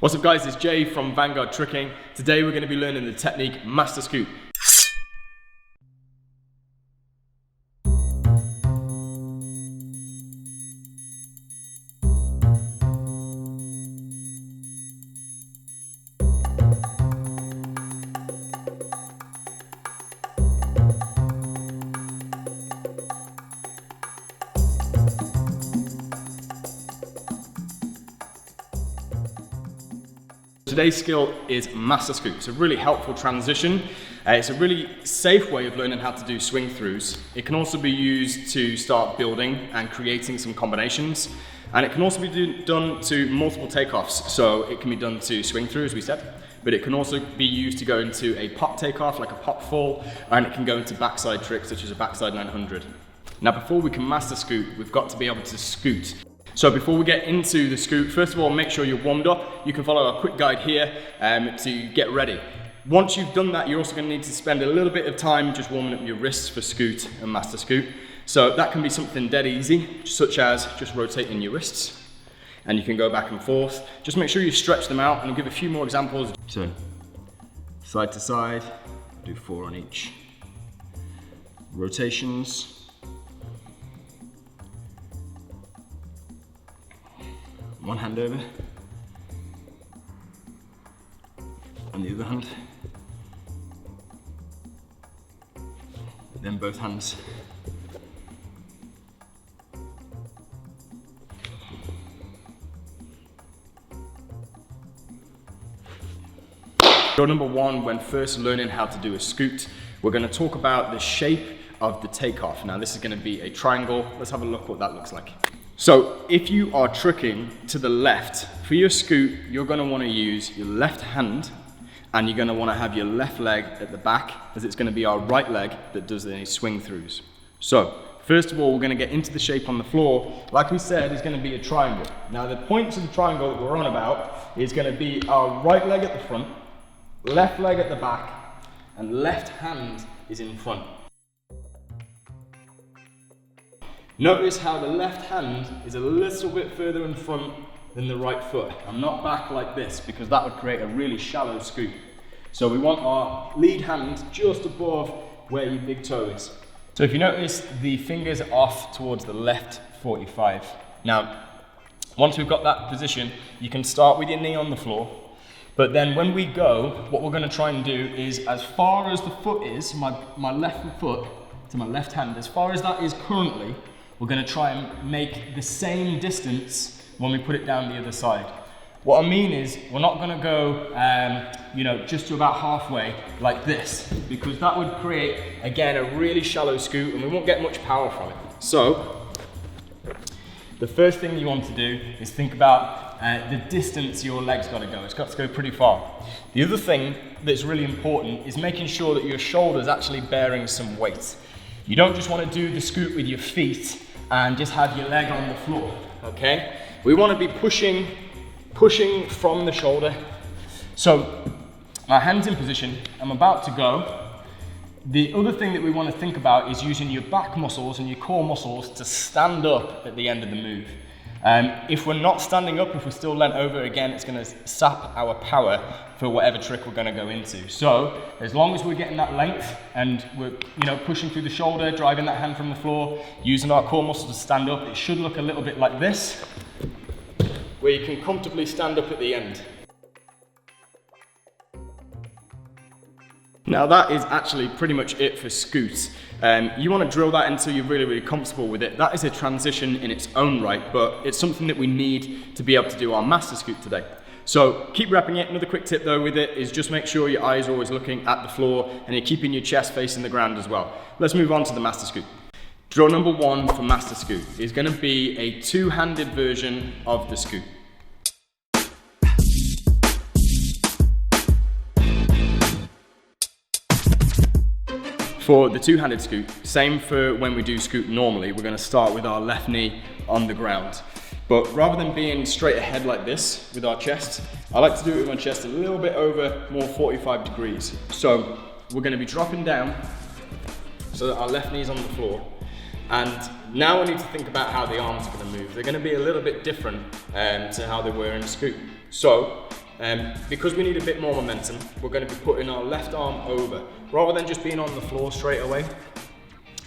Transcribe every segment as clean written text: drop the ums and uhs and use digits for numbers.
What's up guys, it's Jay from Vanguard Tricking. Today we're going to be learning the technique Masterscoot. Today's skill is Masterscoot. It's a really helpful transition. It's a really safe way of learning how to do swing throughs. It can also be used to start building and creating some combinations. And it can also be done to multiple takeoffs. So it can be done to swing through, as we said, but it can also be used to go into a pop takeoff, like a pop full, and it can go into backside tricks, such as a backside 900. Now, before we can master scoot, we've got to be able to scoot. So before we get into the scoot, first of all, make sure you're warmed up. You can follow our quick guide here to get ready. Once you've done that, you're also going to need to spend a little bit of time just warming up your wrists for scoot and master scoot. So that can be something dead easy, such as just rotating your wrists. And you can go back and forth. Just make sure you stretch them out, and I'll give a few more examples. So side to side, do 4 on each. Rotations. One hand over, and the other hand, then both hands. So number one, when first learning how to do a scoot, we're going to talk about the shape of the takeoff. Now this is going to be a triangle. Let's have a look what that looks like. So if you are tricking to the left, for your scoot, you're going to want to use your left hand, and you're going to want to have your left leg at the back, as it's going to be our right leg that does any swing throughs. So first of all, we're going to get into the shape on the floor. Like we said, it's going to be a triangle. Now the points of the triangle that we're on about is going to be our right leg at the front, left leg at the back, and left hand is in front. Notice how the left hand is a little bit further in front than the right foot. I'm not back like this because that would create a really shallow scoot. So we want our lead hand just above where your big toe is. So if you notice, the fingers are off towards the left 45. Now, once we've got that position, you can start with your knee on the floor. But then when we go, what we're going to try and do is, as far as the foot is, my left foot to my left hand, as far as that is currently, we're going to try and make the same distance when we put it down the other side. What I mean is, we're not going to go, just to about halfway like this, because that would create, again, a really shallow scoot, and we won't get much power from it. So, the first thing you want to do is think about the distance your leg's got to go. It's got to go pretty far. The other thing that's really important is making sure that your shoulder's actually bearing some weight. You don't just want to do the scoot with your feet and just have your leg on the floor, okay? We want to be pushing from the shoulder. So my hand's in position, I'm about to go. The other thing that we want to think about is using your back muscles and your core muscles to stand up at the end of the move. If we're not standing up, if we're still leant over, again, it's going to sap our power for whatever trick we're going to go into. So as long as we're getting that length and we're pushing through the shoulder, driving that hand from the floor, using our core muscles to stand up, it should look a little bit like this, where you can comfortably stand up at the end. Now that is actually pretty much it for scoot. You want to drill that until you're really, really comfortable with it. That is a transition in its own right, but it's something that we need to be able to do our master scoot today. So keep repping it. Another quick tip though with it is just make sure your eyes are always looking at the floor and you're keeping your chest facing the ground as well. Let's move on to the master scoot. Drill number one for master scoot is going to be a two-handed version of the scoot. For the two-handed scoot, same for when we do scoot normally, we're going to start with our left knee on the ground. But rather than being straight ahead like this with our chest, I like to do it with my chest a little bit over, more 45 degrees. So we're going to be dropping down so that our left knee is on the floor. And now we need to think about how the arms are going to move. They're going to be a little bit different to how they were in scoot. So because we need a bit more momentum, we're going to be putting our left arm over. Rather than just being on the floor straight away,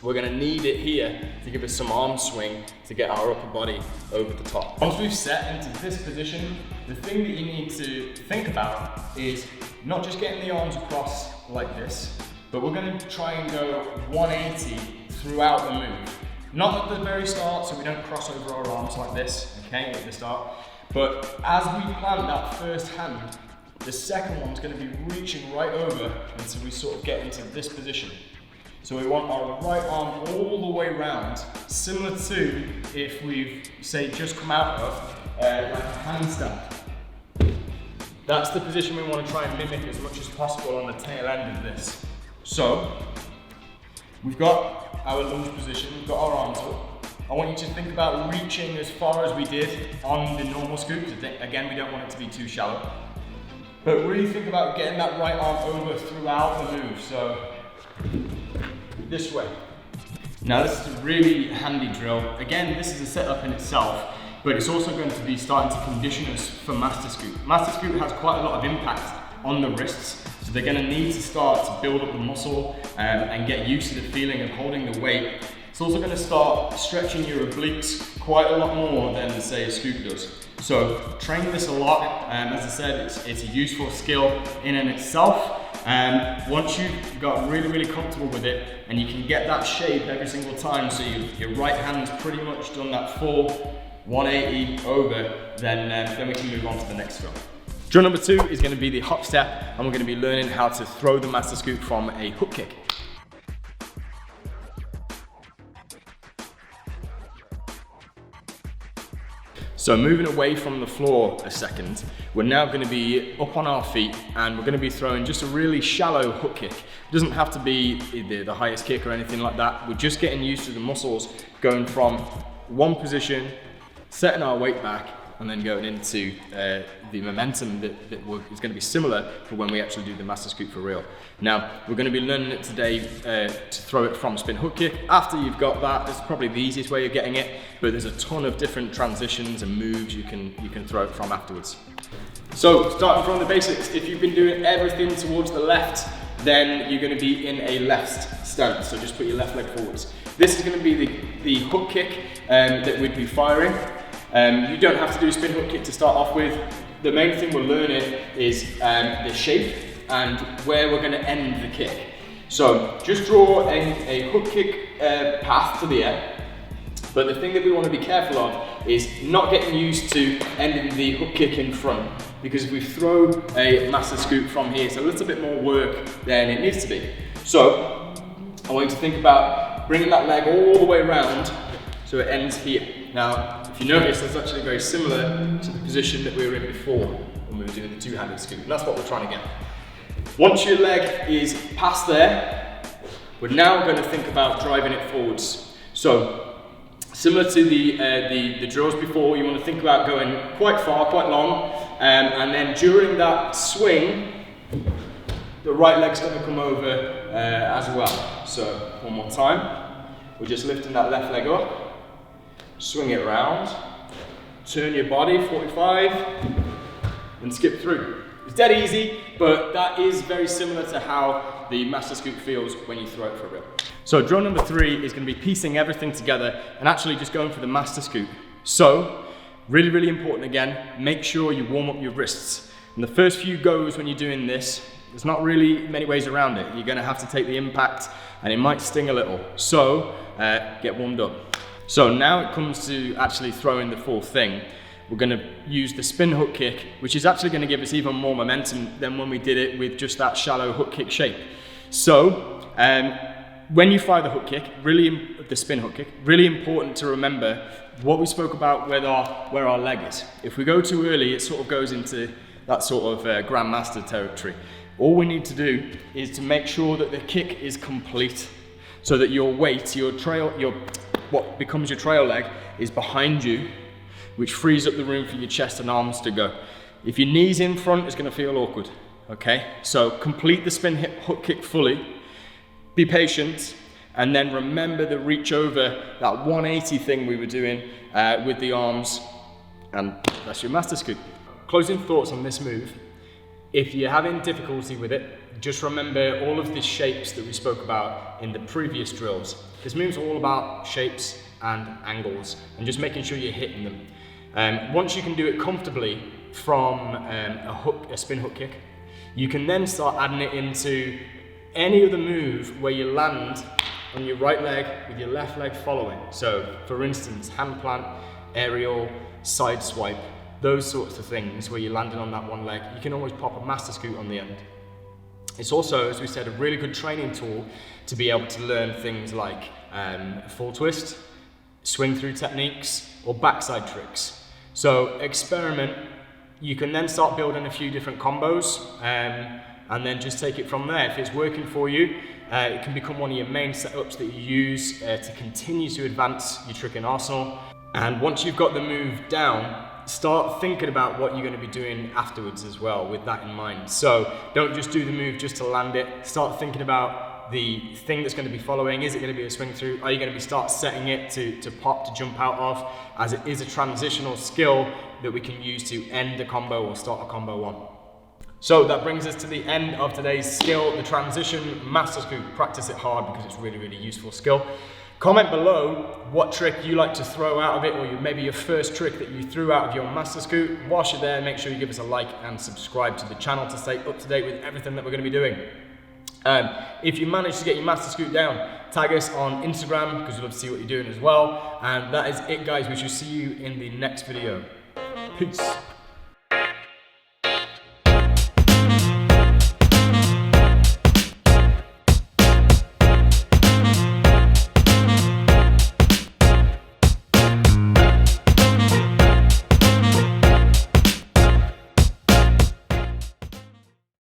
we're going to need it here to give us some arm swing to get our upper body over the top. Once we've set into this position, the thing that you need to think about is not just getting the arms across like this, but we're going to try and go 180 throughout the move. Not at the very start, so we don't cross over our arms like this, okay, at the start. But as we plant that first hand, the second one's going to be reaching right over until we sort of get into this position. So we want our right arm all the way round, similar to if we've, say, just come out of like a handstand. That's the position we want to try and mimic as much as possible on the tail end of this. So, we've got our lunge position, we've got our arms up. I want you to think about reaching as far as we did on the normal scoop. Again, we don't want it to be too shallow. But really think about getting that right arm over throughout the move. So, this way. Now this is a really handy drill. Again, this is a setup in itself, but it's also going to be starting to condition us for Masterscoot. Masterscoot has quite a lot of impact on the wrists, so they're going to need to start to build up the muscle and get used to the feeling of holding the weight. It's also going to start stretching your obliques quite a lot more than, say, a scoop does. So train this a lot. As I said, it's a useful skill in and itself. Once you've got really comfortable with it and you can get that shape every single time, so your right hand's pretty much done that full 180 over, then we can move on to the next drill. Drill number 2 is going to be the hop step, and we're going to be learning how to throw the Masterscoot from a hook kick. So moving away from the floor a second, we're now going to be up on our feet and we're going to be throwing just a really shallow hook kick. It doesn't have to be the highest kick or anything like that. We're just getting used to the muscles going from one position, setting our weight back, and then going into the momentum that is going to be similar for when we actually do the Masterscoot for real. Now, we're going to be learning it today to throw it from spin hook kick. After you've got that, it's probably the easiest way of getting it, but there's a ton of different transitions and moves you can throw it from afterwards. So, starting from the basics, if you've been doing everything towards the left, then you're going to be in a left stance, so just put your left leg forwards. This is going to be the hook kick that we'd be firing. You don't have to do a spin hook kick to start off with. The main thing we're learning is the shape and where we're going to end the kick. So just draw a hook kick path to the air. But the thing that we want to be careful of is not getting used to ending the hook kick in front, because if we throw a Masterscoot from here, it's a little bit more work than it needs to be. So I want you to think about bringing that leg all the way around so it ends here. Now, if you notice, that's actually very similar to the position that we were in before when we were doing the two-handed scoop, and that's what we're trying to get. Once your leg is past there, we're now going to think about driving it forwards. So, similar to the drills before, you want to think about going quite far, quite long, and then during that swing, the right leg's going to come over as well. So, one more time, we're just lifting that left leg up. Swing it around, turn your body 45, and skip through. It's dead easy, but that is very similar to how the Masterscoot feels when you throw it for real. So drill number 3 is going to be piecing everything together and actually just going for the Masterscoot. So, really important again, make sure you warm up your wrists. And the first few goes when you're doing this, there's not really many ways around it. You're going to have to take the impact and it might sting a little. So, get warmed up. So now it comes to actually throwing the full thing. We're going to use the spin hook kick, which is actually going to give us even more momentum than when we did it with just that shallow hook kick shape. So when you fire the hook kick, the spin hook kick, really important to remember what we spoke about where our leg is. If we go too early, it sort of goes into that sort of grandmaster territory. All we need to do is to make sure that the kick is complete, so that your weight, what becomes your trail leg, is behind you, which frees up the room for your chest and arms to go. If your knee's in front, it's going to feel awkward, okay? So complete the spin hook kick fully, be patient, and then remember the reach over, that 180 thing we were doing with the arms, and that's your Masterscoot. closing thoughts on this move. If you're having difficulty with it, just remember all of the shapes that we spoke about in the previous drills. This move's all about shapes and angles and just making sure you're hitting them. Once you can do it comfortably from a spin hook kick, you can then start adding it into any other move where you land on your right leg with your left leg following. So for instance, hand plant, aerial, side swipe, those sorts of things where you're landing on that one leg. You can always pop a Masterscoot on the end. It's also, as we said, a really good training tool to be able to learn things like full twist, swing through techniques, or backside tricks. So experiment. You can then start building a few different combos and then just take it from there. If it's working for you, it can become one of your main setups that you use to continue to advance your tricking arsenal. And once you've got the move down, start thinking about what you're going to be doing afterwards as well with that in mind. So don't just do the move just to land it. Start thinking about the thing that's going to be following. Is it going to be a swing through? Are you going to start setting it to pop, to jump out of, as it is a transitional skill that we can use to end a combo or start a combo on. So that brings us to the end of today's skill, the transition Masterscoot. Practice it hard because it's really, really useful skill. Comment below what trick you like to throw out of it, or maybe your first trick that you threw out of your Masterscoot. Whilst you're there, make sure you give us a like and subscribe to the channel to stay up to date with everything that we're going to be doing. If you manage to get your Masterscoot down, tag us on Instagram because we'd love to see what you're doing as well. And that is it, guys. We shall see you in the next video. Peace.